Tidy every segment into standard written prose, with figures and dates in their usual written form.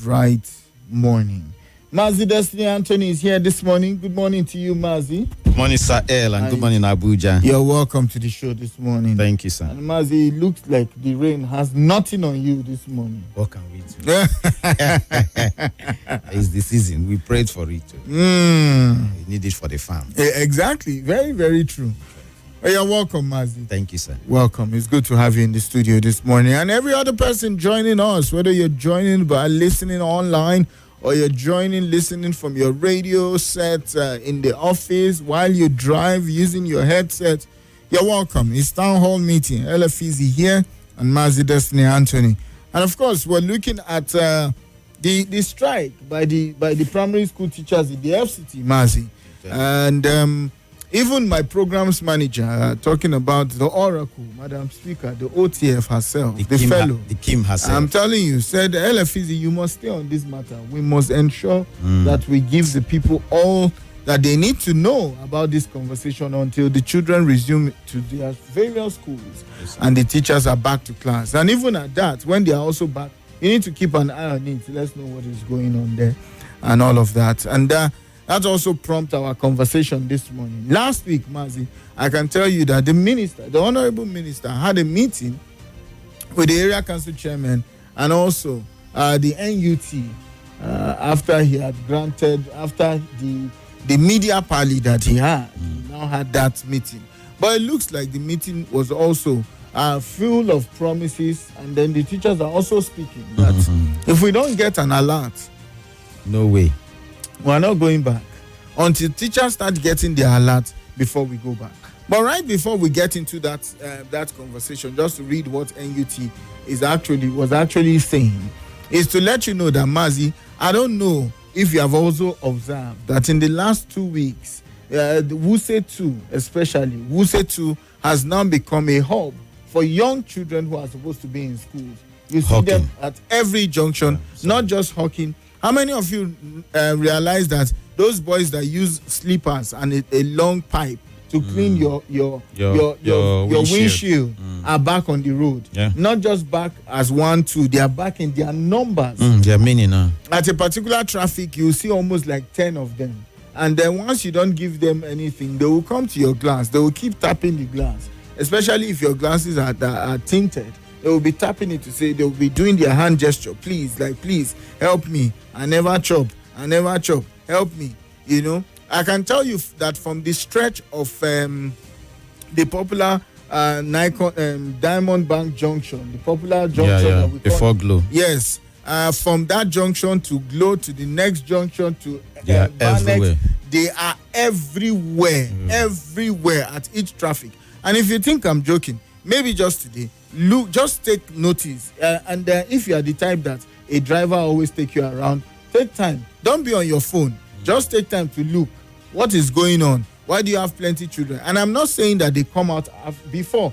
right morning. Mazi Destiny Anthony is here this morning. Good morning to you, Mazi. Good morning, Sir El, and good morning, Abuja. You're welcome to the show this morning. Thank you, sir. And Mazi, it looks like the rain has nothing on you this morning. What can we do? It's the season. We prayed for it. We need it for the farm. Exactly. Very, very true. You're welcome, Mazi. Thank you, sir. Welcome. It's good to have you in the studio this morning. And every other person joining us, whether you're joining by listening online or you're listening from your radio set in the office while you drive using your headset, you're welcome. It's Townhall meeting. Effizy here and Mazi Destiny Anthony. And of course, we're looking at the strike by the primary school teachers in the FCT, Mazi. Okay. And even my programs manager talking about the Oracle, Madam Speaker, the OTF herself, the fellow. The Kim herself. I'm telling you, said, Effizy, you must stay on this matter. We must ensure that we give the people all that they need to know about this conversation until the children resume to their various schools and the teachers are back to class. And even at that, when they are also back, you need to keep an eye on it. Let's know what is going on there and all of that. And that also prompted our conversation this morning. Last week, Mazi, I can tell you that the Honorable Minister, had a meeting with the area council chairman and also the NUT after he had after the media parley that he had. He now had that meeting. But it looks like the meeting was also full of promises, and then the teachers are also speaking that if we don't get an alert, no way. We're not going back until teachers start getting their alert before we go back. But right before we get into that conversation, just to read what NUT was actually saying, is to let you know that, Mazi, I don't know if you have also observed that in the last 2 weeks, the Wuse 2, especially, Wuse 2 has now become a hub for young children who are supposed to be in schools. You see them at every junction, not just hawking. How many of you realize that those boys that use slippers and a long pipe to clean your windshield are back on the road? Yeah. Not just back as 1, 2, they are back in their numbers. They're many now. At a particular traffic, you see almost like 10 of them. And then once you don't give them anything, they will come to your glass. They will keep tapping the glass, especially if your glasses are tinted. They will be tapping it to say, they will be doing their hand gesture. Please, please help me. I never chop. Help me. You know, I can tell you that from the stretch of the popular Diamond Bank Junction, the popular junction that we before Glow. Yes. From that junction to Glow to the next junction to everywhere. They are everywhere. Everywhere at each traffic. And if you think I'm joking, maybe just today, just take notice. And if you are the type that a driver always take you around, take time. Don't be on your phone. Just take time to look. What is going on? Why do you have plenty children? And I'm not saying that they come out before.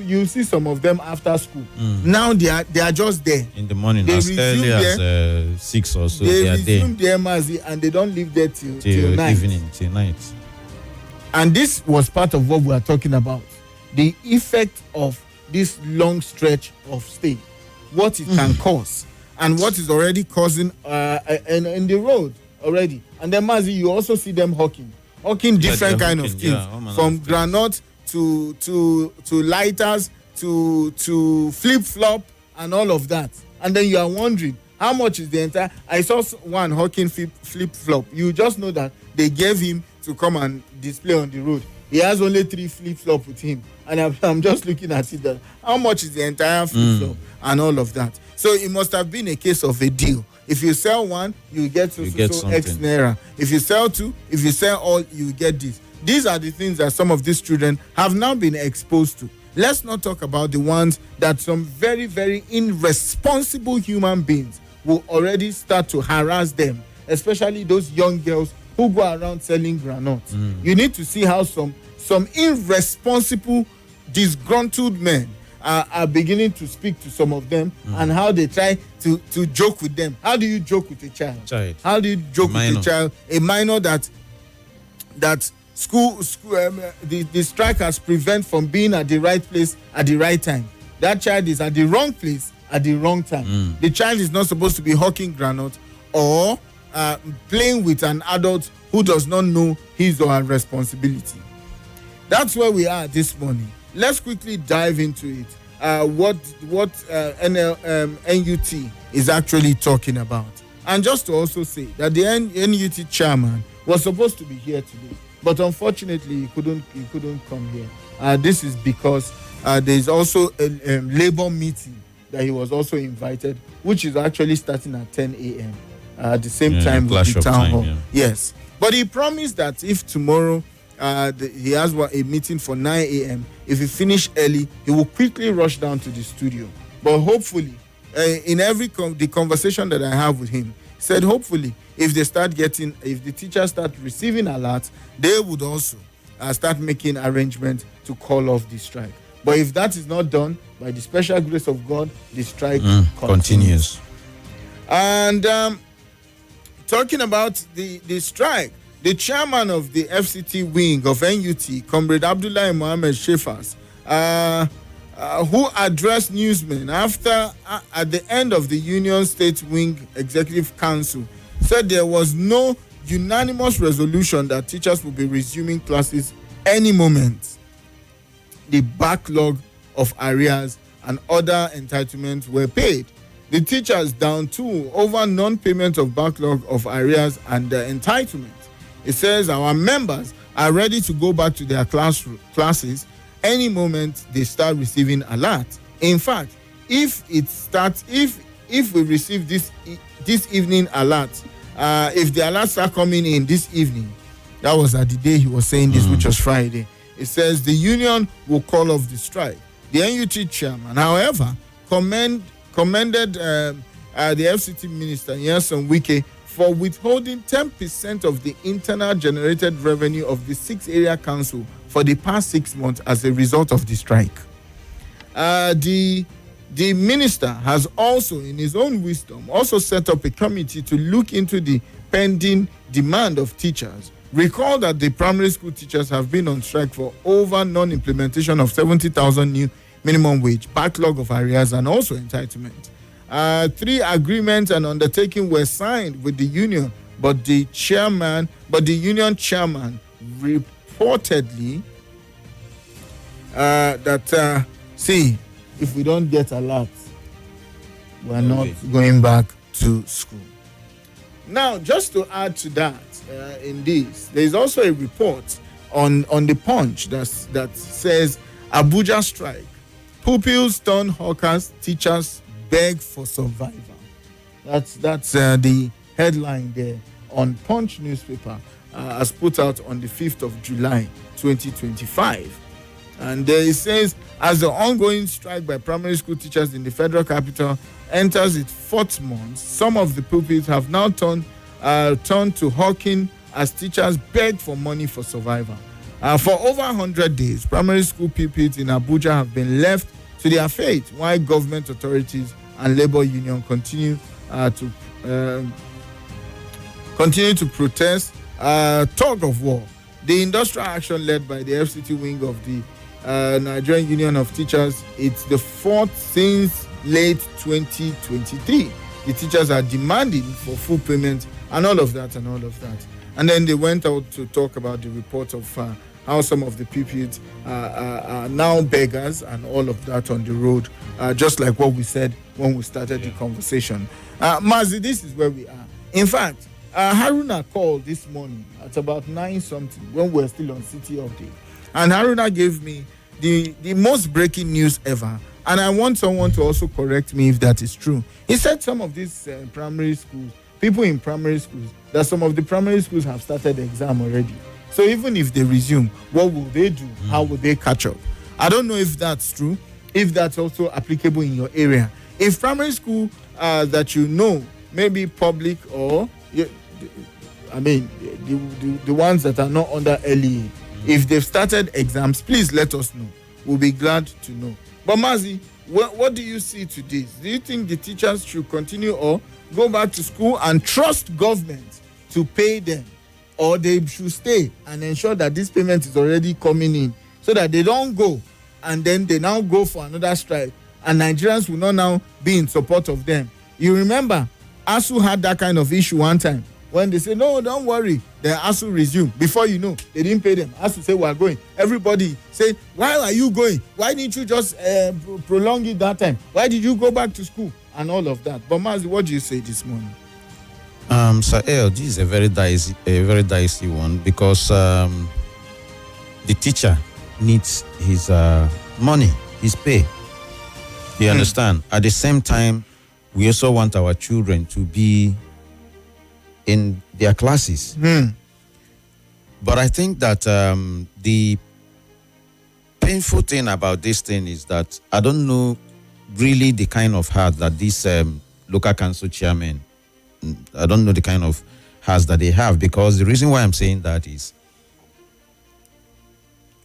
You see some of them after school. Now they are just there. In the morning, as early as 6 or so. They are there. Their Mazi, and they don't leave there till night. Evening, till night. And this was part of what we are talking about. The effect of this long stretch of stay, what it can cause, and what is already causing in the road already. And then, Mazi, you also see them hawking different kind of things, from granite to lighters to flip flop and all of that. And then you are wondering how much is the entire. I saw one hawking flip flop. You just know that they gave him to come and display on the road. He has only 3 flip flop with him, and I'm just looking at it. That how much is the entire flip flop and all of that? So it must have been a case of a deal. If you sell one, you get so X naira. If you sell 2, if you sell all, you get this. These are the things that some of these children have now been exposed to. Let's not talk about the ones that some very, very irresponsible human beings will already start to harass them, especially those young girls who go around selling granules. You need to see how some irresponsible, disgruntled men are beginning to speak to some of them and how they try to joke with them. How do you joke with a child? How do you joke with a child? A minor that school the strike has prevent from being at the right place at the right time. that child is at the wrong place at the wrong time. The child is not supposed to be hawking granite or playing with an adult who does not know his or her responsibility. That's where we are this morning. Let's quickly dive into it. What NUT is actually talking about. And just to also say that the NUT chairman was supposed to be here today, but unfortunately he couldn't come here. This is because there is also a labor meeting that he was also invited, which is actually starting at 10 a.m. At the same time with the town hall. Yes, but he promised that if tomorrow he has a meeting for 9 a.m. if he finish early, he will quickly rush down to the studio. But hopefully, in the conversation that I have with him, he said hopefully if the teachers start receiving alerts, they would also start making arrangements to call off the strike. But if that is not done, by the special grace of God, the strike continues. And talking about the strike, the chairman of the FCT wing of NUT, Comrade Abdullah Mohammed Shefas, who addressed newsmen after at the end of the Union State Wing Executive Council, said there was no unanimous resolution that teachers will be resuming classes any moment. The backlog of arrears and other entitlements were paid. The teachers down too over non-payment of backlog of arrears and entitlement. It says our members are ready to go back to their classes any moment they start receiving alert. In fact, if we receive this evening alert, if the alerts start coming in this evening, that was at the day he was saying this, which was Friday. It says the union will call off the strike. The NUT chairman, however, commended the FCT minister, Nyesom Wike, for withholding 10% of the internal generated revenue of the 6 area council for the past 6 months as a result of the strike. The minister has also, in his own wisdom, also set up a committee to look into the pending demand of teachers. Recall that the primary school teachers have been on strike for over non-implementation of 70,000 new minimum wage, backlog of arrears, and also entitlement. 3 agreements and undertaking were signed with the union, but the union chairman reportedly see, if we don't get alert, we're not going back to school. Now, just to add to that, in this, there is also a report on the Punch that says Abuja strike. Pupils turn hawkers, teachers beg for survival. That's the headline there on Punch newspaper, as put out on the 5th of July 2025. And it says, as the ongoing strike by primary school teachers in the federal capital enters its 4th month, some of the pupils have now turned to hawking as teachers beg for money for survival. For over 100 days, primary school pupils in Abuja have been left to their fate, while government authorities and labor union continue to protest. Tug of war. The industrial action led by the FCT wing of the Nigerian Union of Teachers, it's the 4th since late 2023. The teachers are demanding for full payment and all of that. And then they went out to talk about the report of how some of the pupils are now beggars and all of that on the road, just like what we said when we started the conversation. Mazi, this is where we are. In fact, Haruna called this morning at about 9 something when we were still on City Update. And Haruna gave me the most breaking news ever. And I want someone to also correct me if that is true. He said some of these primary schools, people in primary schools, that some of the primary schools have started the exam already. So even if they resume, what will they do? How will they catch up? I don't know if that's true, if that's also applicable in your area. If primary school that you know, maybe public or, the ones that are not under LEA, if they've started exams, please let us know. We'll be glad to know. But Mazi, what do you see to this? Do you think the teachers should continue or go back to school and trust government to pay them? Or they should stay and ensure that this payment is already coming in so that they don't go and then they now go for another strike and Nigerians will not now be in support of them. You remember, ASU had that kind of issue one time when they say, no, don't worry, the ASU resumed. Before you know, they didn't pay them. ASU say, we are going. Everybody say, why are you going? Why didn't you just prolong it that time? Why did you go back to school? And all of that. But Mazi, what do you say this morning? Sir L, this is a very dicey one, because the teacher needs his money, his pay. You understand? At the same time, we also want our children to be in their classes. But I think that the painful thing about this thing is that I don't know really the kind of heart that these local council chairmen, I don't know the kind of hearts that they have, because the reason why I'm saying that is,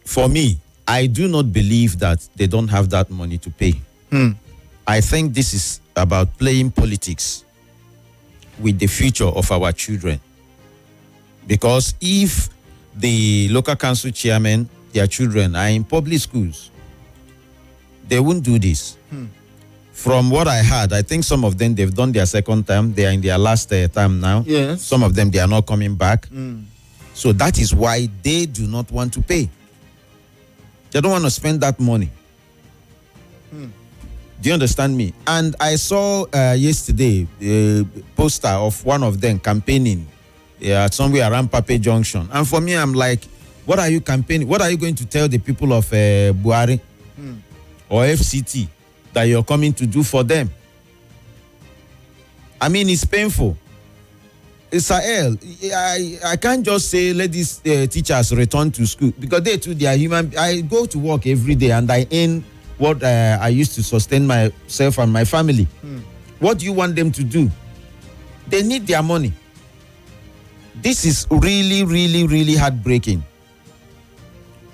for me, I do not believe that they don't have that money to pay. I think this is about playing politics with the future of our children. Because if the local council chairman, their children are in public schools, they won't do this. From what I heard, I think some of them, they've done their second term. They are in their last term now. Yes. Some of them, they are not coming back. So that is why they do not want to pay. They don't want to spend that money. Do you understand me? And I saw yesterday a poster of one of them campaigning somewhere around Pape Junction. And for me, I'm like, what are you campaigning? What are you going to tell the people of Buhari or FCT that you're coming to do for them? I mean, it's painful. Israel, I can't just say let these teachers return to school, because they too, they are human. I go to work every day and I earn what I used to sustain myself and my family. What do you want them to do? They need their money. This is really, really, really heartbreaking.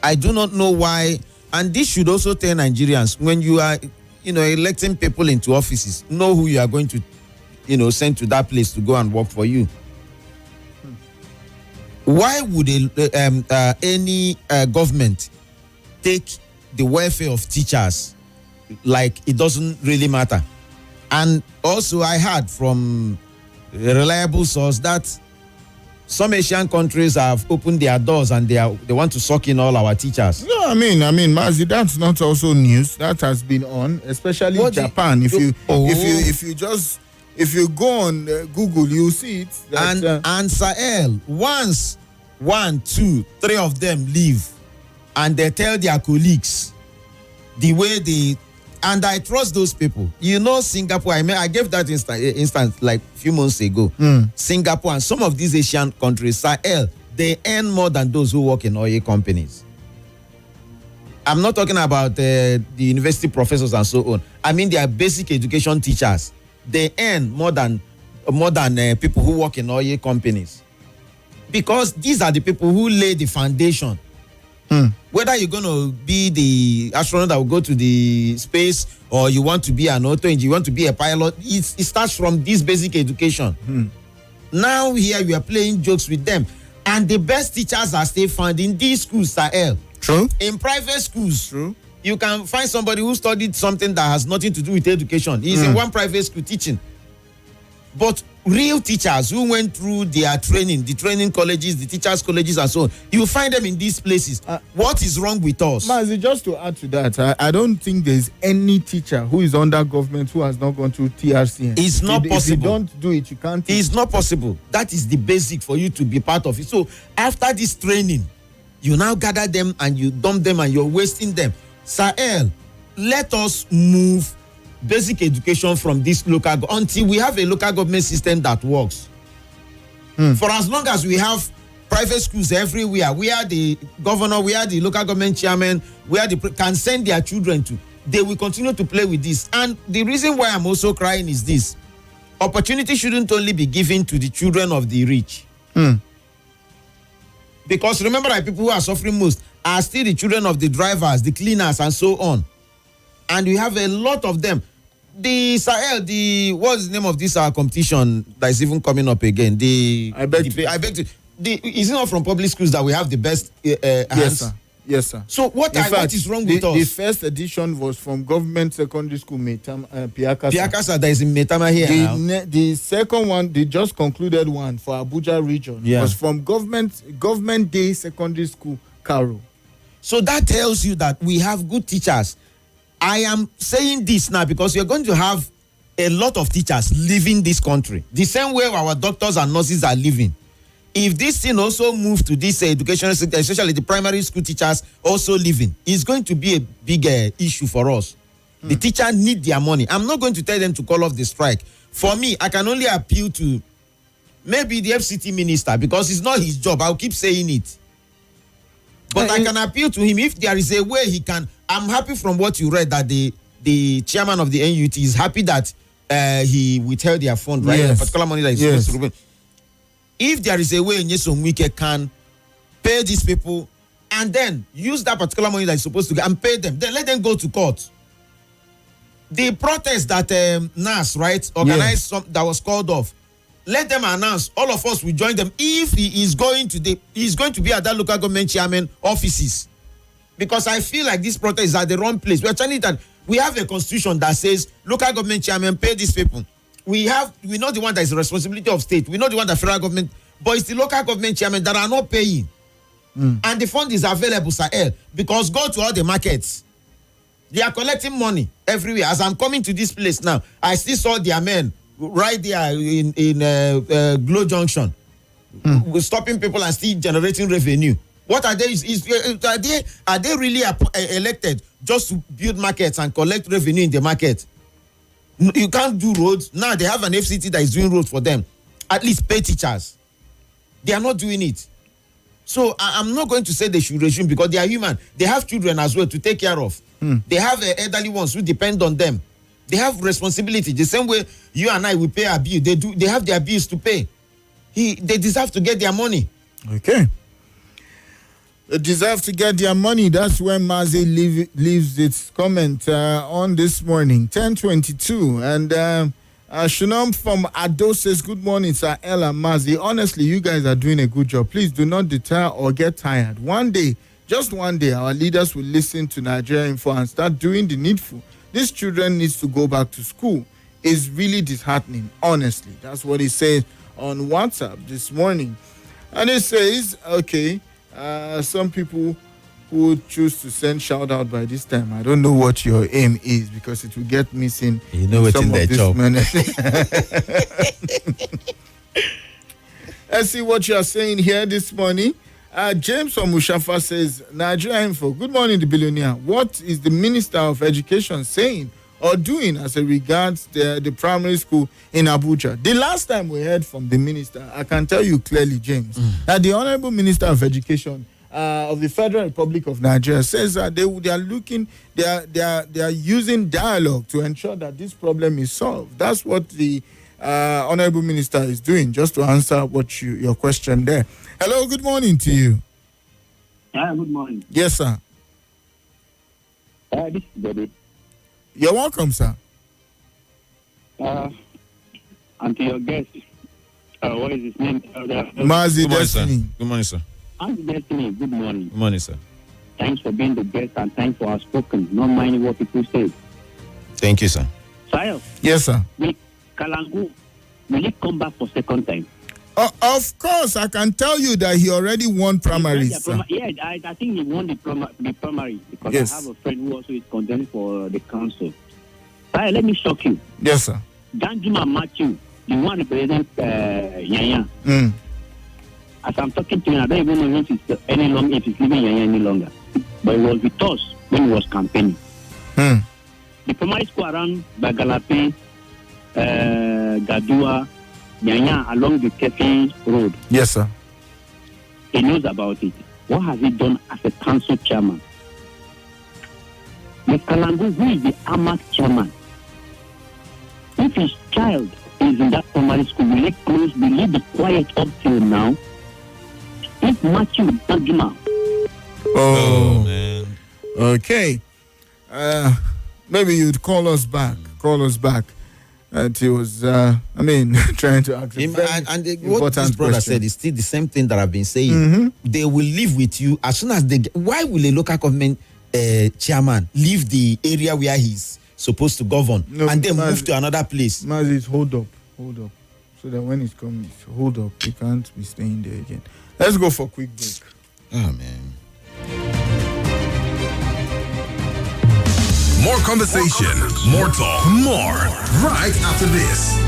I do not know why, and this should also tell Nigerians, when you are, electing people into offices, know who you are going to, send to that place to go and work for you. Why would any government take the welfare of teachers like it doesn't really matter? And also, I heard from a reliable source that some Asian countries have opened their doors and they want to suck in all our teachers. No, I mean, Mazi, that's not also news. That has been on, especially Japan. If you go on Google, you see it. That, and Sahel, once 1, 2, 3 of them leave, and they tell their colleagues the way they, and I trust those people. Singapore, I gave that instance like a few months ago. Singapore and some of these Asian countries, Sahel, they earn more than those who work in oil companies. I'm not talking about the university professors and so on. I mean, they are basic education teachers. They earn more than people who work in oil companies. Because these are the people who lay the foundation. Whether you're going to be the astronaut that will go to the space, or you want to be an auto engineer, you want to be a pilot, it starts from this basic education. Now here we are playing jokes with them. And the best teachers are still found in these schools, Sahel. True. In private schools. True. You can find somebody who studied something that has nothing to do with education. He's in one private school teaching. But real teachers who went through their training, the training colleges, the teachers' colleges, and so on, you find them in these places. What is wrong with us? Mazi, just to add to that, I don't think there's any teacher who is under government who has not gone through TRCN. It's not possible. If you don't do it, you can't. It's not possible. That is the basic for you to be part of it. So after this training, you now gather them and you dump them and you're wasting them. Sahel, let us move basic education from this local until we have a local government system that works. For as long as we have private schools everywhere, where the governor, where the local government chairman, where can send their children to, they will continue to play with this. And the reason why I'm also crying is this: opportunity shouldn't only be given to the children of the rich. Because remember that people who are suffering most are still the children of the drivers, the cleaners, and so on. And we have a lot of them. The Sahel, what's the name of this competition that is even coming up again? Is it not from public schools that we have the best hands? Yes, sir. Yes, sir. So what is wrong with us? The first edition was from Government Secondary School, Piakasa. Piakasa, that is in Metama here now. The second one, the just concluded one for Abuja region, was from Government Day Secondary School, Karo. So that tells you that we have good teachers. I am saying this now because you're going to have a lot of teachers leaving this country. The same way our doctors and nurses are leaving. If this thing also moves to this educational sector, especially the primary school teachers also leaving, it's going to be a big issue for us. The teacher need their money. I'm not going to tell them to call off the strike. For me, I can only appeal to maybe the FCT minister because it's not his job. I'll keep saying it. But I can appeal to him if there is a way he can. I'm happy from what you read that the chairman of the NUT is happy that he withheld their fund, right? Yes. The particular money that is supposed to be. If there is a way Nyesom Wike can pay these people and then use that particular money that is supposed to get and pay them, then let them go to court. The protest that NAS, right, organized that was called off, let them announce. All of us will join them if he is going to be at that local government chairman offices. Because I feel like this protest is at the wrong place. We are trying that we have a constitution that says local government chairman pay these people. We know the one that is the responsibility of state. We know the one that federal government, but it's the local government chairman that are not paying. And the fund is available, Sahel, because go to all the markets. They are collecting money everywhere. As I'm coming to this place now, I still saw their men right there in Glow Junction, stopping people and still generating revenue. What are they? Are they really elected just to build markets and collect revenue in the market? You can't do roads. Now they have an FCT that is doing roads for them. At least pay teachers. They are not doing it. So I'm not going to say they should resume because they are human. They have children as well to take care of. They have elderly ones who depend on them. They have responsibility. The same way you and I will pay our bill. They have their bills to pay. They deserve to get their money. Okay. They deserve to get their money. That's where Mazi leaves its comment on this morning, 10:22. And Shunom from Ado says, good morning, Sir Ella Mazi. Honestly, you guys are doing a good job. Please do not deter or get tired. One day, just one day, our leaders will listen to Nigeria Info and start doing the needful. These children needs to go back to school. It's really disheartening, honestly. That's what he said on WhatsApp this morning. And he says, okay, some people who choose to send shout out by this time. I don't know what your aim is because it will get missing. You know what's in their job. Let's see what you are saying here this morning. James from Mushafa says, Nigeria Info, good morning, the billionaire. What is the Minister of Education saying or doing as regards the primary school in Abuja? The last time we heard from the minister, I can tell you clearly, James, that the Honorable Minister of Education of the Federal Republic of Nigeria says that they are using dialogue to ensure that this problem is solved. That's what the Honorable Minister is doing, just to answer what your question there. Hello, good morning to you. Hi, good morning. Yes, sir. This is David. You're welcome, sir. And to your guest, what is his name? Mazi Destiny. Good morning, sir. I'm Destiny. Good morning. Good morning, sir. Thanks for being the guest and thanks for our spoken. Not minding what people say. Thank you, sir. Sayo. Yes, sir. Kalangu, will he come back for second time? Of course, I can tell you that he already won primaries. I think he won the primary because yes. I have a friend who also is condemned for the council. Sayo, let me shock you. Yes, sir. Danjuma Matthew, the one represent Yanya. As I'm talking to him, I don't even know if he's living Yanya any longer. But he was with us when he was campaigning. The primary school around Bagalape, Gadua, Yanya along the Kefi Road. Yes, sir. He knows about it. What has he done as a council chairman? Mr. Kalangu, who is the AMAC chairman? If his child is in that primary school, will he be quiet up till now? If Matthew Dagima. Oh, man. Okay. Maybe you'd call us back. He was, trying to ask a very And what important this brother question. said is still the same thing that I've been saying. Mm-hmm. They will live with you as soon as they get. Why will a local government chairman leave the area where he's supposed to govern and then move to another place? Mazi, hold up. So that when it comes, hold up. You can't be staying there again. Let's go for a quick break. Oh, man. More conversation, more talk, more right after this.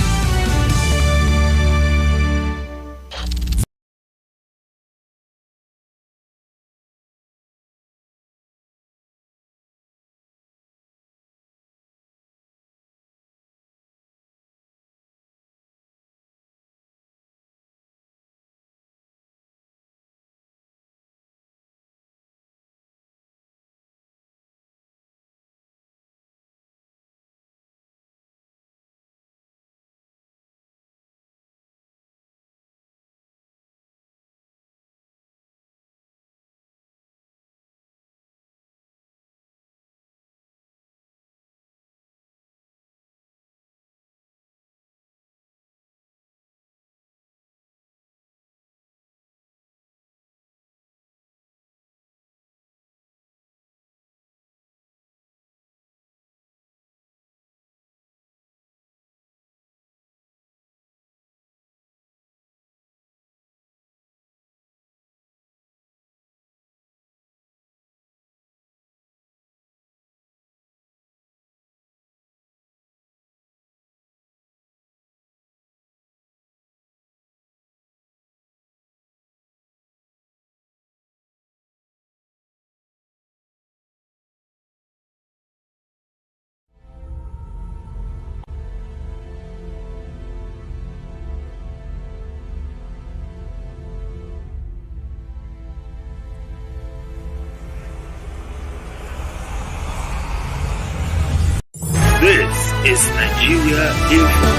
This is Nigeria Info.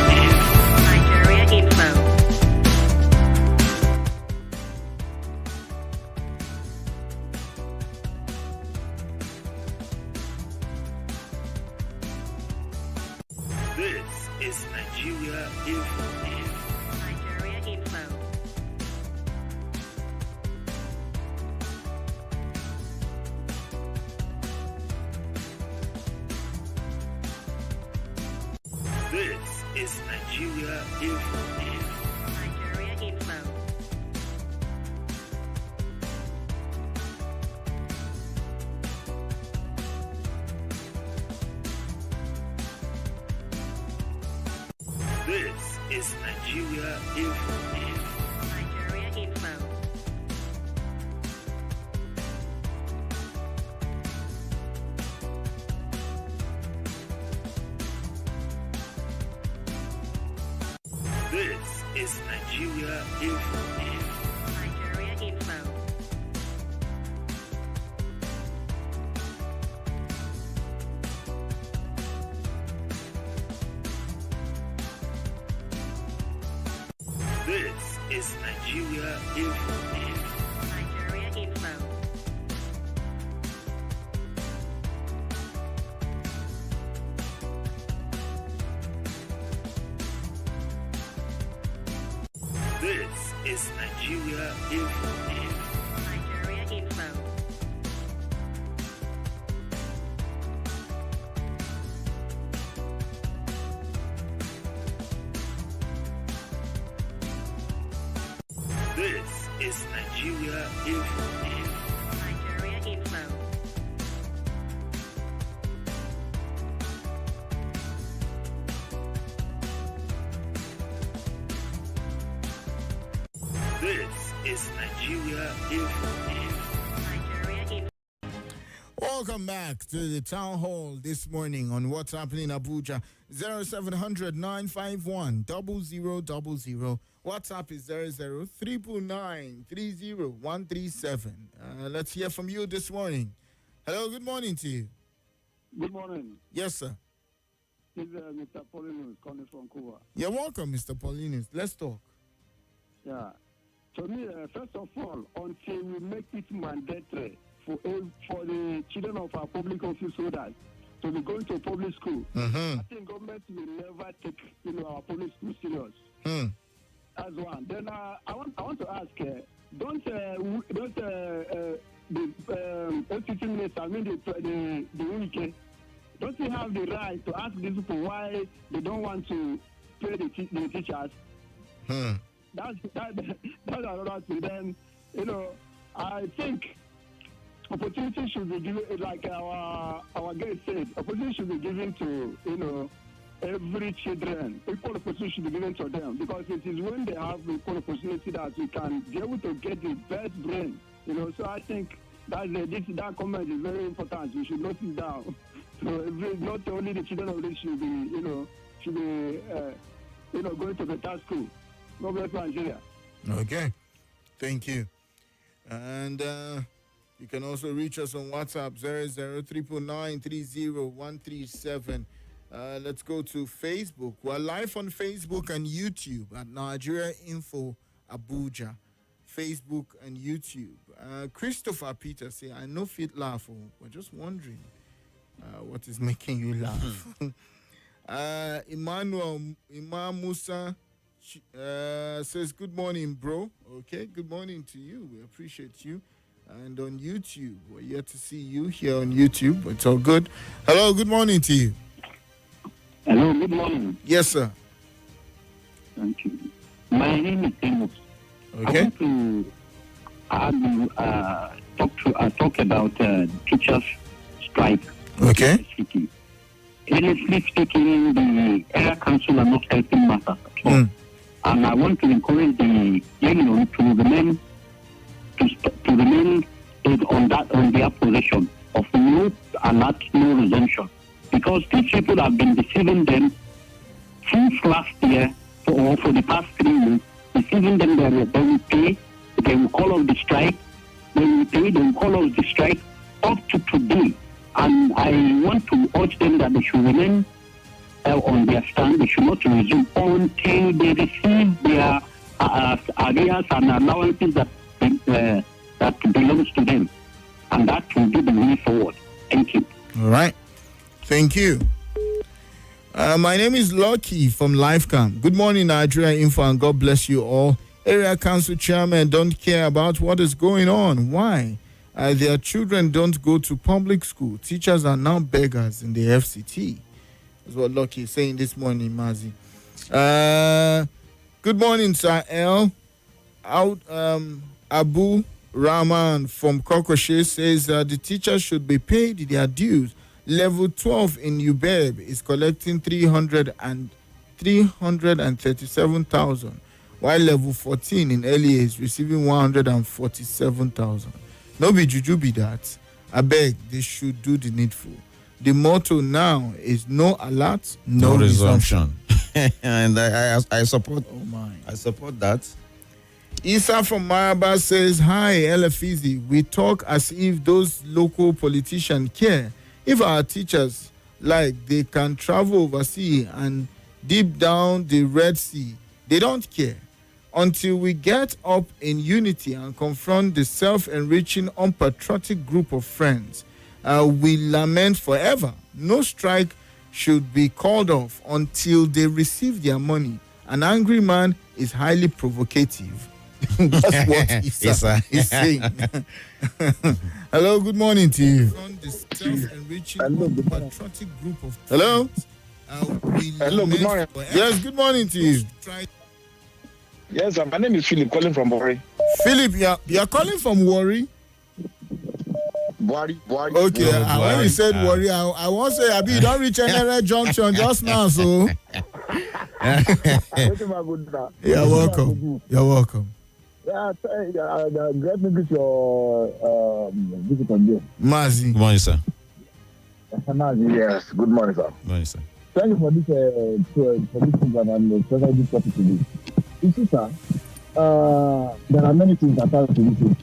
Nigeria Info. This is Nigeria Info. Nigeria Info. This is Nigeria Info. Nigeria Info. This is Nigeria Info. Nigeria Info. This is Nigeria Info. Nigeria Info. This is Nigeria Info. Nigeria Info. This is Nigeria Info. Nigeria Info. This is Nigeria Info. Nigeria Info. This is Nigeria Info. Nigeria Info. Welcome back to the town hall this morning on what's happening in Abuja. 0700 951 0000. WhatsApp is 00 399 30137. Let's hear from you this morning. Hello, good morning to you. Good morning. Yes, sir. This is Mr. Paulinus calling from Cuba. You're welcome, Mr. Paulinus. Let's talk. Yeah. To me, first of all, until we make it mandatory for the children of our public office holders to be going to public school. Mm-hmm. I think government will never take our public school serious. That's one. Then I want to ask, don't the FCT minister, I mean the weekend, don't they have the right to ask these people why they don't want to pay the teachers? That's another thing. Then I think opportunity should be given, like our guest said, opportunity should be given to every children. Equal opportunity should be given to them, because it is when they have equal opportunity that we can be able to get the best brain. So I think that comment is very important. We should note it down. So not only the children of this should be going to better school. God bless Nigeria. Okay. Thank you. And you can also reach us on WhatsApp 0039930137. Let's go to Facebook. We're live on Facebook and YouTube at Nigeria Info Abuja. Facebook and YouTube. Christopher Peter say, I know fit laugh. We're just wondering what is making you laugh. Imam Musa says, good morning, bro. Okay, good morning to you. We appreciate you. And on YouTube, we're yet to see you here on YouTube, but it's all good. Hello, good morning to you. Hello, good morning. Yes, sir. Thank you. My name is Amos. Okay. I want to talk about teachers' strike. Okay. FCT. Honestly speaking, the area council are not helping matters at all. And I want to encourage the union to remain on their position of no alert, no resumption, because these people have been deceiving them since last year or for the past 3 years, deceiving them that they will pay, they will call off the strike, they will pay, they will call off the strike up to today. And I want to urge them that they should remain on their stand. They should not resume until they receive their arrears and allowances that belongs to them. And that will be the way forward. Thank you. All right. Thank you. My name is Lucky from Lifecam. Good morning, Nigeria Info, and God bless you all. Area council chairmen don't care about what is going on. Why? Their children don't go to public school. Teachers are now beggars in the FCT. That's what Lucky is saying this morning, Mazi. Good morning, Sir L. Abu Rahman from Kokoshe says the teachers should be paid their dues. Level 12 in UBEB is collecting 337,000, while level 14 in LA is receiving 147,000. No be juju be that. I beg, they should do the needful. The motto now is no alert, no resumption. And I support. Oh my! I support that. Isa from Maraba says, hi, Effizy. We talk as if those local politicians care. If our teachers they can travel overseas and deep down the Red Sea, they don't care. Until we get up in unity and confront the self-enriching, unpatriotic group of friends, we lament forever. No strike should be called off until they receive their money. An angry man is highly provocative. That's what Isa is saying. Hello, good morning to you. Hello, Hello? Hello, good morning. Yes, good morning to you. Yes, my name is Philip, calling from Buhari. Philip, you're calling from Warri? Buhari. Okay, when you said Warri, I won't say, Abi, you don't reach any junction just now, so. You're welcome. You're welcome. Yeah, great to meet your visitor there. Mazi. Good morning, sir. Mazi, yes. Good morning, sir. Good morning, sir. Thank you for this program and especially this topic today. You see, sir, there are many things attached to this.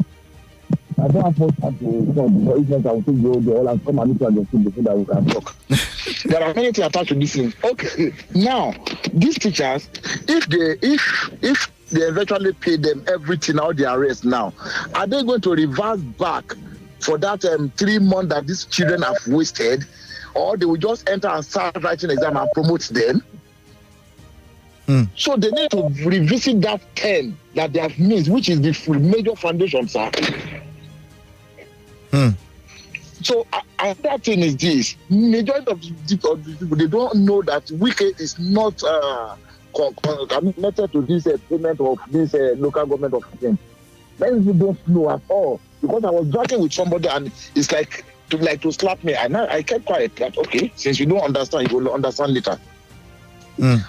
I don't have much time to talk, but if not, I will take the whole and come and look at the food before that we can talk. There are many things attached to this thing. Okay, now, these teachers, if they eventually pay them everything out their arrest now, are they going to reverse back for that 3 months that these children have wasted? or they will just enter and start writing exam and promote them. So they need to revisit that term that they have missed, which is the major foundation, sir. So another thing is this: majority of the people they don't know that Wike is not connected to this payment of this local government officials. Many people don't know at all, because I was talking with somebody and it's like to slap me. And I kept quiet. That okay, since you don't understand, you will understand later.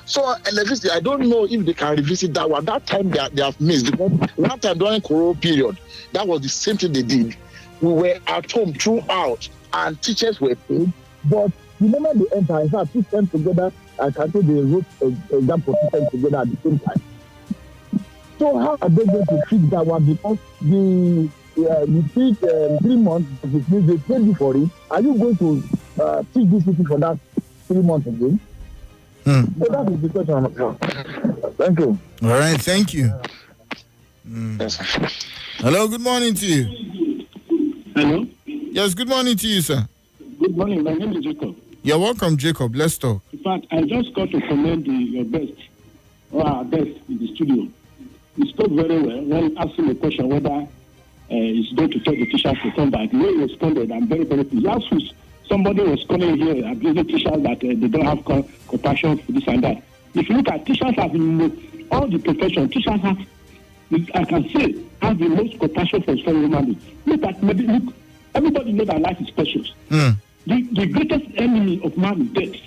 So electricity, I don't know if they can revisit that one. That time they have missed, because one time during Corona period, that was the same thing they did. We were at home throughout, and teachers were paid. But the moment they enter, in fact, put them together, I can say they wrote exam for them together at the same time. So how are they going to fix that one? Because the 3 months, which means they paid you for it. Are you going to teach these people for that 3 months again? So that is the question. Thank you. All right, thank you. Yes, sir. Hello, good morning to you. Hello. Yes, good morning to you, sir. Good morning. My name is Jacob. You're welcome, Jacob. Let's talk. In fact, I just got to commend your best, or our best in the studio. He spoke very well when asking the question whether he's going to tell the teachers to come back. The way he responded, I'm very, very pleased. Last week, somebody was calling here abusing teachers that they don't have compassion for this and that. If you look at teachers, have all the profession, teachers have, I can say, have the most compassion for fellow human beings. Look, everybody knows that life is precious. The greatest enemy of man is death.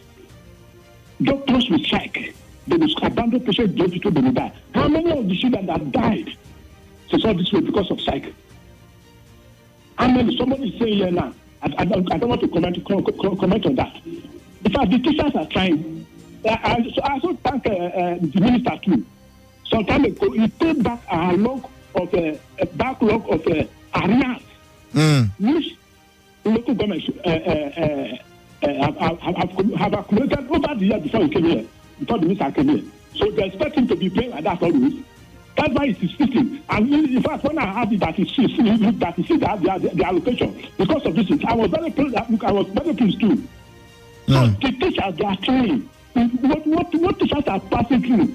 Doctors will strike. They will abandon patients before they will die. How many of the children that died to solve this way because of psych? How many? Somebody is saying here now. I don't want to comment on that. In fact, the teachers are trying. I also thank the minister too. Some time ago, he paid back a backlog of areas which local governments have accumulated over the year before he came here, before the minister came here. So they expect him to be paying like that always. That's why it's speaking. And in fact, when I asked that he sees the allocation because of this, I was very pleased too. So the teachers, they are trying. What teachers are passing through?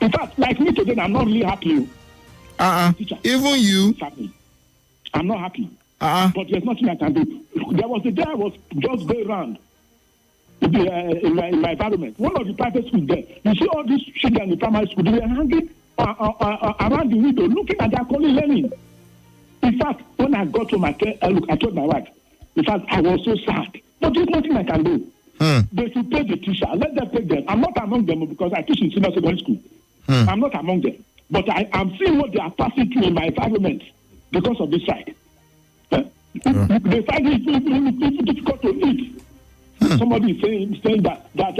In fact, like me today, I'm not really happy. Even you? I'm not happy. But there's nothing I can do. There was a day I was just going around in my environment. One of the private schools there, you see all these children in the primary school, they were hanging around the window, looking at their colleagues learning. In fact, when I got to my I told my wife, in fact, I was so sad. But there's nothing I can do. They should pay the teacher. Let them pay them. I'm not among them because I teach in senior secondary school. I'm not among them. But I'm seeing what they are passing through in my environment because of this strike. The strike is difficult to eat. Somebody is saying that when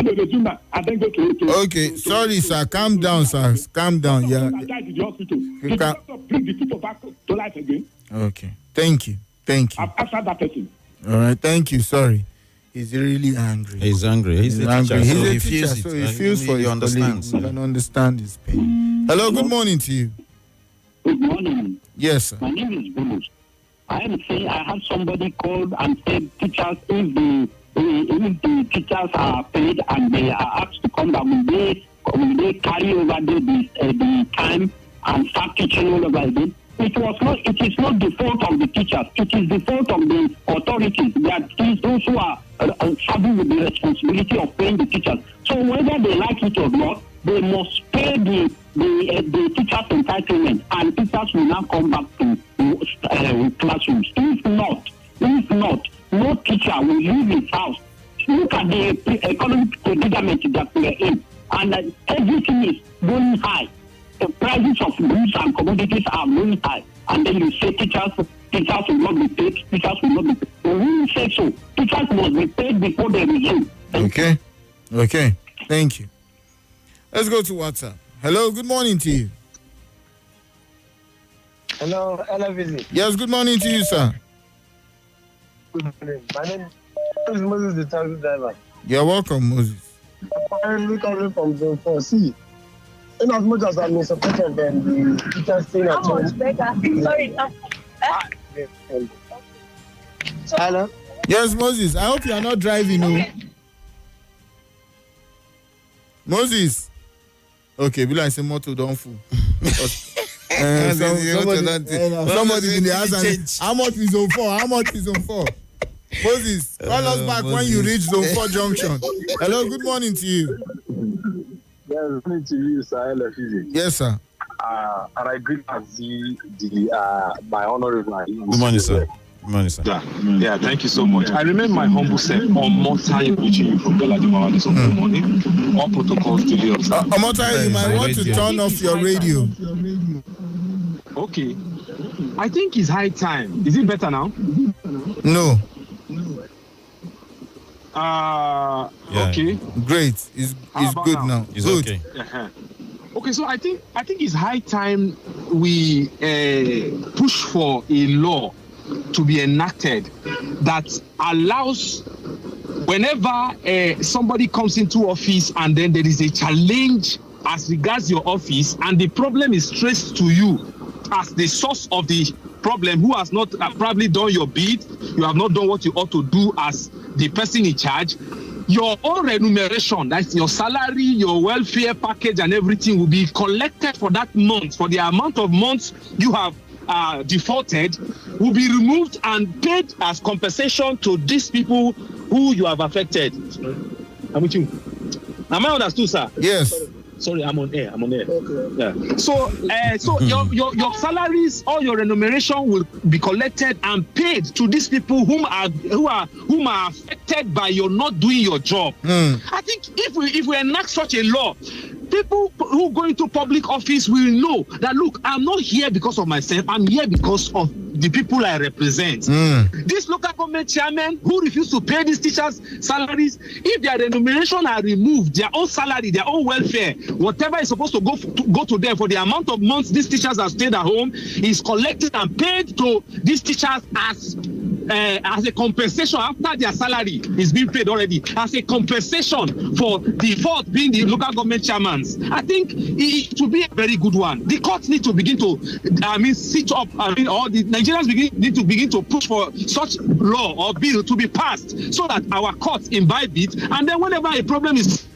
they resume that and then go to okay, sorry, sir. Calm down, sir. Calm down. Yeah. I died in the hospital. The doctor bring the people back to life again. Okay. Thank you. I've asked that person. All right. Thank you. Sorry. He's really angry. He's angry. He's a angry. teacher. He's a teacher, so he feels for his colleagues. You can understand his pain. Hello. Good morning to you. Good morning. Yes, sir. My name is Bulus. I am saying I had somebody called and said teachers, if the teachers are paid and they are asked to come back, will they carry over the time and start teaching all over again? It is not the fault of the teachers. It is the fault of the authorities. That is those who are serving with the responsibility of paying the teachers. So whether they like it or not, they must pay the teachers' entitlement, and teachers will now come back to classrooms. If not, no teacher will leave his house. Look at the economic predicament that we are in, and everything is going high. The prices of goods and commodities are going high, and then you say teachers will not be paid. Teachers will not be paid. We will say so. Teachers must be paid before they resume. Okay. Thank you. Let's go to WhatsApp. Hello, good morning to you. Hello, Effizy. Yes, good morning to you, sir. Good morning. My name is Moses, the taxi driver. You're welcome, Moses. I'm currently coming from Zone 4. See, in as much as I'm in support of them, the teachers staying at home. Sorry. Hello? Yes, Moses. I hope you are not driving, no. Moses. Okay, be like say motor don't fool. Somebody in the house. How much is on 4? How much is on 4? Moses, call us back when you reach Zone 4 junction. Hello, good morning to you. Yeah, good morning to you, sir. Effizy. Yes, sir. And I greet Mazi, my honorable. Good morning, sir. Good morning, sir. Yeah, thank you so much. I remain my humble self on more time reaching you from Galadima this morning. All protocols to be observed. Omotayo, you might want to turn off your radio. Okay. I think it's high time. Is it better now? No. Okay. Great. It's good now. It's good. Okay. Uh-huh. Okay, so I think it's high time we push for a law to be enacted that allows whenever somebody comes into office and then there is a challenge as regards your office and the problem is traced to you as the source of the problem, who has not probably done your bid, you have not done what you ought to do as the person in charge, your own remuneration, that's your salary, your welfare package and everything will be collected for that month, for the amount of months you have defaulted, will be removed and paid as compensation to these people who you have affected. I'm with you. Am I understood, sir? Yes. Sorry, I'm on air. Okay. Yeah. So your salaries, all your remuneration will be collected and paid to these people whom are affected by your not doing your job. I think if we enact such a law, people who go into public office will know that, look, I'm not here because of myself. I'm here because of the people I represent. These local government chairmen who refuse to pay these teachers' salaries, if their remuneration are removed, their own salary, their own welfare, whatever is supposed to go to them for the amount of months these teachers have stayed at home is collected and paid to these teachers as a compensation after their salary is being paid already, as a compensation for the fault being the local government chairmen. I think it will be a very good one. The courts need to begin to, sit up. All the Nigerians need to begin to push for such law or bill to be passed so that our courts imbibe it. And then whenever a problem is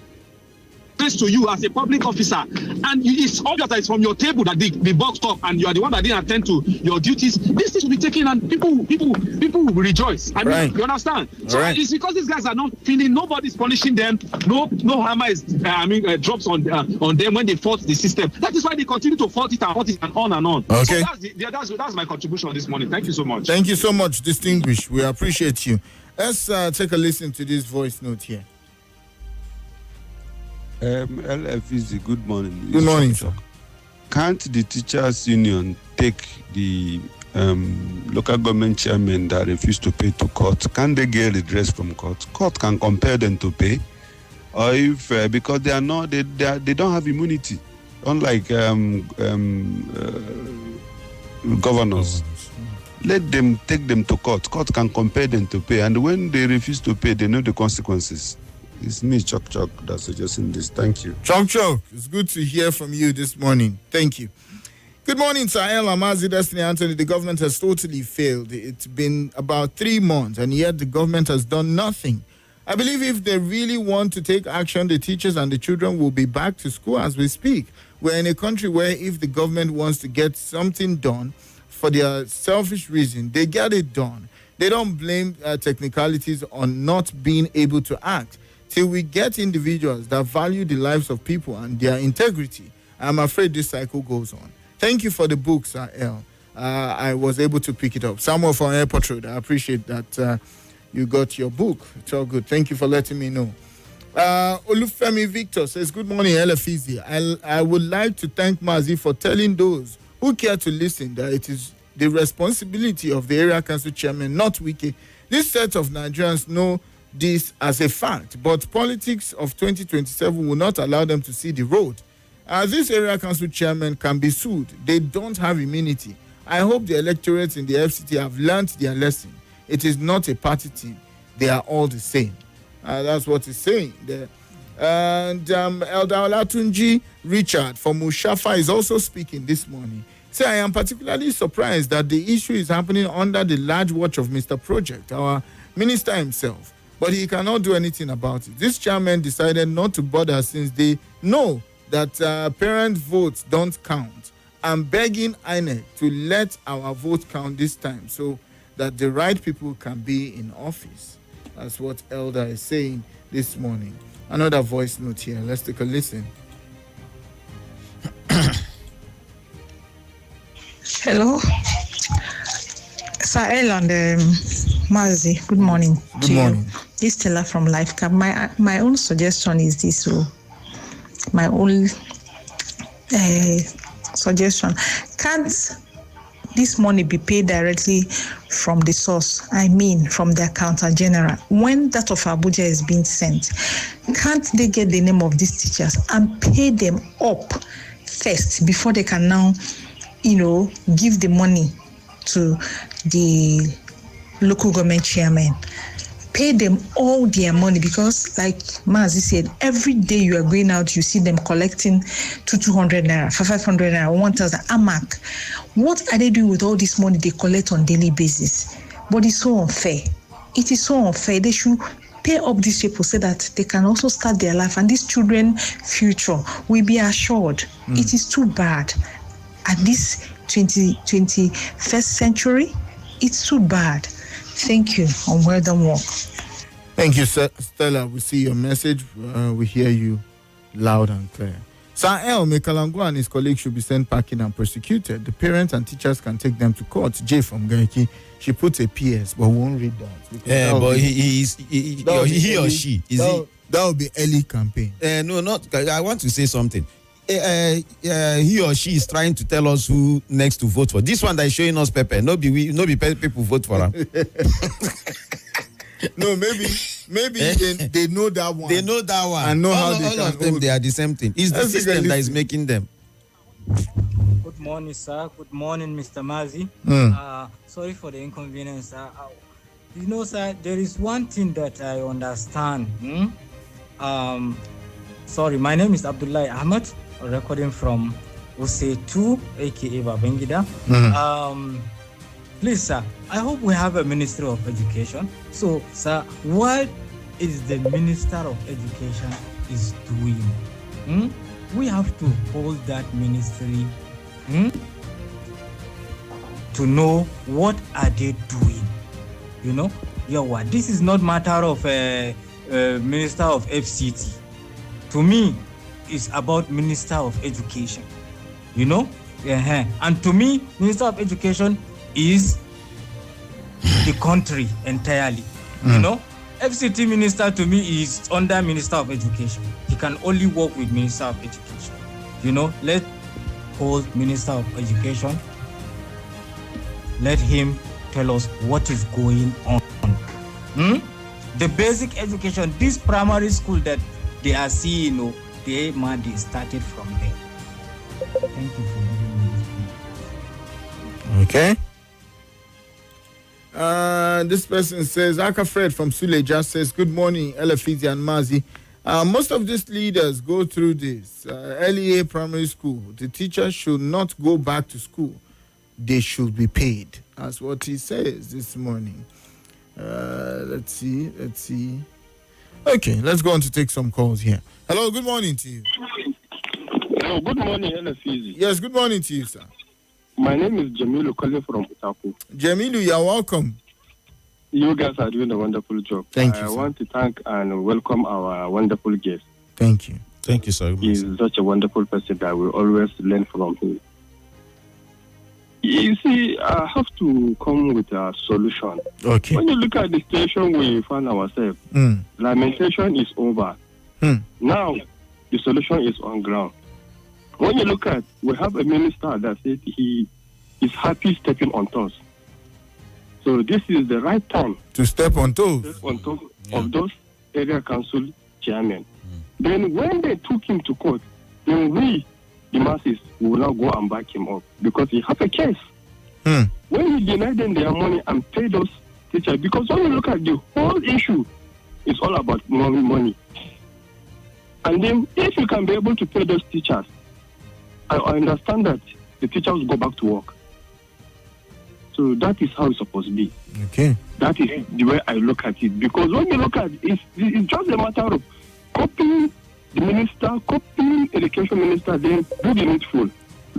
placed to you as a public officer, and it's obvious that it's from your table that the box up, and you are the one that didn't attend to your duties, this thing will be taken, and people will rejoice. I mean, right. You understand? So right. It's because these guys are not feeling, nobody's punishing them, no hammer is drops on them when they fault the system. That is why they continue to fault it and on and on. Okay. So that's my contribution this morning. Thank you so much. Thank you so much, distinguished. We appreciate you. Let's take a listen to this voice note here. Effizy, good morning. Good morning, sir. Can't the teachers' union take the local government chairman that refuse to pay to court? Can they get redress from court? Court can compel them to pay, or if because they are not, they don't have immunity, unlike governors. Let them take them to court. Court can compel them to pay, and when they refuse to pay, they know the consequences. It's me, Chuck, that's suggesting this. Thank you. Chuck, it's good to hear from you this morning. Thank you. Good morning, Sahel, Mazi, Destiny, Anthony. The government has totally failed. It's been about 3 months, and yet the government has done nothing. I believe if they really want to take action, the teachers and the children will be back to school as we speak. We're in a country where if the government wants to get something done for their selfish reason, they get it done. They don't blame technicalities on not being able to act. Till we get individuals that value the lives of people and their integrity, I'm afraid this cycle goes on. Thank you for the book, Sahel. I was able to pick it up. Samuel from Airport Road, I appreciate that you got your book. It's all good. Thank you for letting me know. Olufemi Victor says, good morning, Effizy. I would like to thank Mazi for telling those who care to listen that it is the responsibility of the area council chairman, not Wike. This set of Nigerians know this as a fact, but politics of 2027 will not allow them to see the road. This area council chairman can be sued. They don't have immunity. I hope the electorates in the FCT have learned their lesson. It is not a party team. They are all the same. That's what he's saying there. And Elder Olatunji Richard from Mushafa is also speaking this morning. Say, I am particularly surprised that the issue is happening under the large watch of Mr. Project, our minister himself, but he cannot do anything about it. This chairman decided not to bother since they know that parent votes don't count. I'm begging INEC to let our vote count this time so that the right people can be in office. That's what Elder is saying this morning. Another voice note here. Let's take a listen. Hello, Sir El and Mazi. Good morning. Good morning. This is Stella from LifeCap. My own suggestion is this. My own suggestion: can't this money be paid directly from the source? I mean, from the accountant general. When that of Abuja is being sent, can't they get the name of these teachers and pay them up first before they can now, give the money to the local government chairman? Pay them all their money, because like Mazi said, every day you are going out, you see them collecting 200 naira, 500 naira, 1,000 amak. What are they doing with all this money they collect on daily basis? But it's so unfair. It is so unfair. They should pay up these people so that they can also start their life, and these children's future will be assured. It is too bad. At this 21st century, it's too bad. Thank you, and well done work. Thank you, Stella. We see your message. We hear you loud and clear. Sir El Mekalangu and his colleagues should be sent packing and prosecuted. The parents and teachers can take them to court. Jay from Gaiki, she puts a PS, but won't read that. Yeah, but he or she. That will be early campaign. No, not. I want to say something. He or she is trying to tell us who next to vote for. This one that is showing us Pepe. No be people vote for him. No, maybe they know that one. They know that one. And know all how they of them, they are the same thing. It's the system that is making them. Good morning, sir. Good morning, Mr. Mazi. Sorry for the inconvenience, sir. Sir, there is one thing that I understand. Sorry, my name is Abdullah Ahmed, recording from Use 2, aka Babangida. Please, sir, I hope we have a Ministry of Education. So, sir, what is the Minister of Education is doing? We have to hold that ministry to know what are they doing. This is not matter of Minister of FCT. To me, it's about Minister of Education. And to me, Minister of Education is the country entirely. FCT minister to me is under Minister of Education. He can only work with Minister of Education. Let hold Minister of Education. Let him tell us what is going on. The basic education, this primary school that they are seeing, they started from there. Thank you for giving me this. Okay. This person says, Aka Fred from Suleja says, good morning, Effizy and Mazi. Most of these leaders go through this. LEA primary school, the teachers should not go back to school. They should be paid. That's what he says this morning. Let's see. Okay, let's go on to take some calls here. Hello, good morning to you. Hello, good morning, Effizy. Yes, good morning to you, sir. My name is Jamilu calling from Utaku. Jamilu, you're welcome. You guys are doing a wonderful job. Thank you, I sir. want to thank and welcome our wonderful guest. Thank you. Thank you, sir. He's such a wonderful person that we always learn from him. You see, I have to come with a solution. Okay. When you look at the situation we find ourselves, lamentation is over. Now, the solution is on ground. When you look at, we have a minister that said he is happy stepping on toes. So this is the right time to step on toes. Step on toes of those area council chairmen. Then when they took him to court, then we, the masses, will now go and back him up because he has a case. When he denied them their money and paid those teachers, because when you look at the whole issue, it's all about money. And then if you can be able to pay those teachers, I understand that the teachers go back to work. So that is how it's supposed to be. Okay. That is the way I look at it. Because when you look at it, it's just a matter of copying the minister, copying education minister, then do the needful.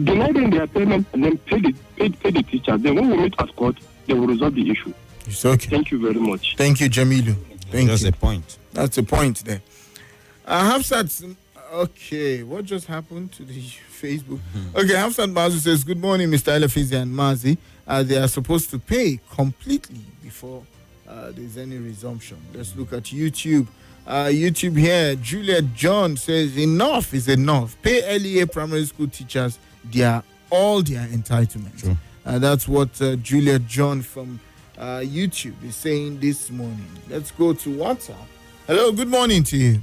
Deny them their payment and then pay the teachers. Then when we meet at court, they will resolve the issue. It's okay. Thank you very much. Thank you, Jamilu. Thank That's you. the point. That's the point there. Hafsat, okay, what just happened to the Facebook? Okay, Hafsat Mazi says, good morning, Mr. Effizy and Mazi. They are supposed to pay completely before there's any resumption. Let's look at YouTube. YouTube here, Juliet John says, enough is enough. Pay LEA primary school teachers all their entitlements. Sure. That's what Juliet John from YouTube is saying this morning. Let's go to WhatsApp. Hello, good morning to you.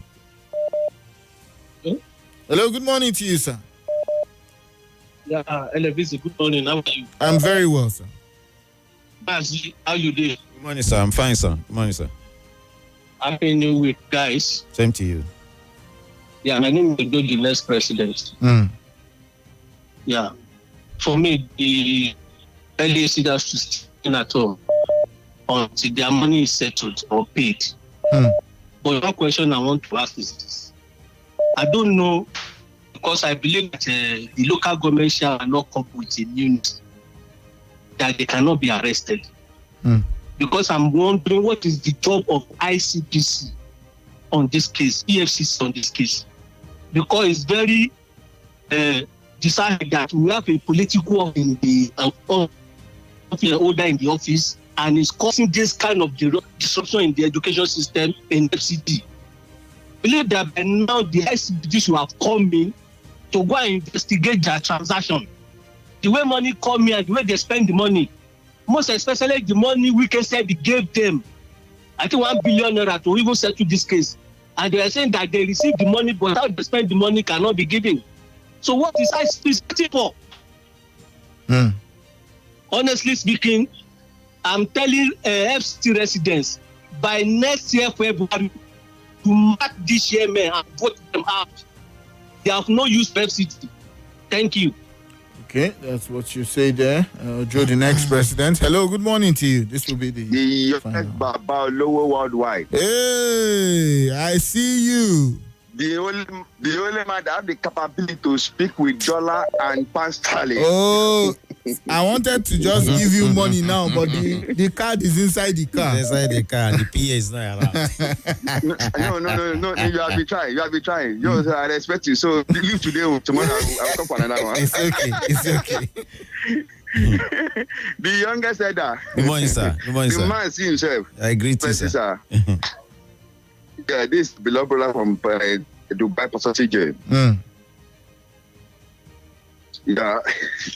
Hello, good morning to you, sir. Yeah, Effizy, good morning. How are you? I'm very well, sir. Mazi, how you doing? Good morning, sir. I'm fine, sir. Good morning, sir. Happy New Week, guys. Same to you. Yeah, my name is the next president. Yeah. For me, the LAC has to stay at home until their money is settled or paid. But one question I want to ask is this. I don't know, because I believe that the local government shall not come with immunity, that they cannot be arrested. Because I'm wondering what is the job of ICPC on this case, EFCC on this case. Because it's very decided that we have a political in the holder in the office, and it's causing this kind of disruption in the education system in FCT. Believe that by now the ICPT should have come in to go and investigate their transaction. The way money come in and the way they spend the money, most especially the money Wike said he gave them, I think 1 billion naira to even settle this case. And they are saying that they received the money, but how they spend the money cannot be given. So what is ICPT for? Honestly speaking, I'm telling FCT residents, by next year February, to mark this year men and vote them out. They have no use for FCT. Thank you. Okay, that's what you say there. Joe, the next president. Hello, good morning to you. This will be the youngest Baba Lower worldwide. Hey, I see you. The only man that have the capability to speak with dollar and pound sterling. Oh, I wanted to just give you money now, but the card is inside the car. It's inside the car. The PA is not No. allowed. You have been trying. I respect you. So leave today. Tomorrow I'll come for another one. It's okay. The youngest elder. Good morning, sir. The man see himself. I agree to you, sir. Yeah, this beloved brother from Dubai, Pastor CJ. Yeah,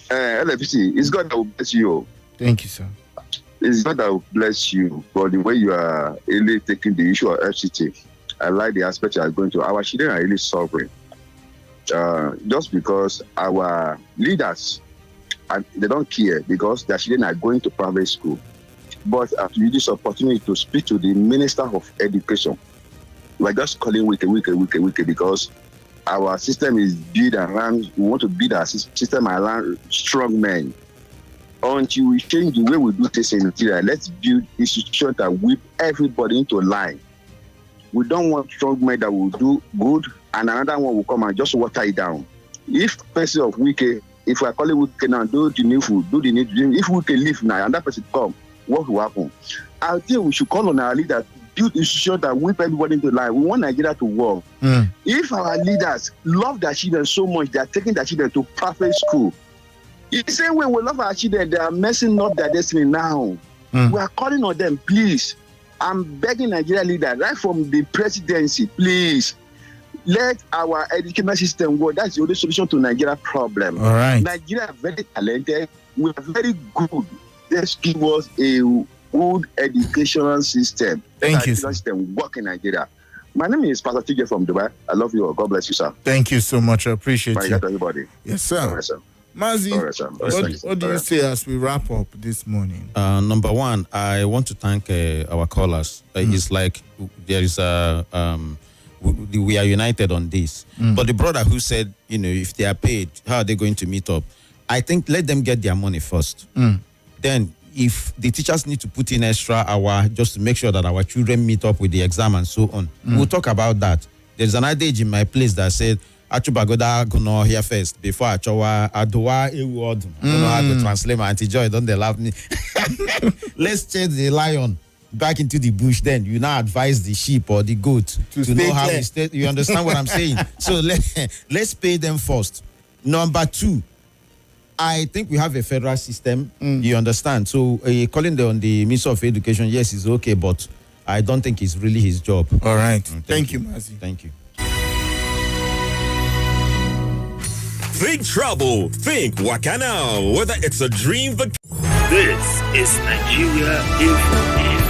LFC, it's God that will bless you. Thank you, sir. It's God that will bless you for the way you are really taking the issue of FCT. I like the aspect you are going to. Our children are really sovereign. Just because our leaders, they don't care because their children are going to private school. But I use this opportunity to speak to the Minister of Education. We're just calling Wike because our system is built around, we want to build our system around strong men. Until we change the way we do this in Nigeria, let's build institutions that whip everybody into line. We don't want strong men that will do good and another one will come and just water it down. If person of Wike, if we are calling Wike now, do the needful, if Wike leave now and that person come, what will happen? I think we should call on our leaders, build institutions that whip everybody into line. We want Nigeria to work. If our leaders love their children so much, they are taking their children to private school. In the same way we love our children, they are messing up their destiny now. We are calling on them, please. I'm begging Nigeria leaders, right from the presidency, please. Let our educational system work. That's the only solution to Nigeria's problem. All right. Nigeria are very talented. We are very good. Let's give us a good educational system. Thank you, sir. System work in Nigeria. My name is Pastor TJ from Dubai. I love you all. God bless you, sir. Thank you so much. I appreciate Bye, you. everybody. Yes, sir. All right, sir. Mazi, All right, sir. what do you say as we wrap up this morning? Number one, I want to thank our callers. It's like there is we are united on this. But the brother who said, if they are paid, how are they going to meet up? I think let them get their money first. Then if the teachers need to put in extra hour just to make sure that our children meet up with the exam and so on, we'll talk about that. There's an adage in my place that said, Achubagoda gonna here first before Achowa Adowa Eword. I don't know how to translate my Auntie Joy, don't they love me? Let's chase the lion back into the bush, then you now advise the sheep or the goat to know how we stay. You understand what I'm saying? So let's pay them first. Number 2, I think we have a federal system. You understand? So calling on the Minister of Education, yes, is okay, but I don't think it's really his job. All right. Thank you, Mazi. Thank you. Think travel, think Wakana, whether it's a dream. This is Nigeria Info.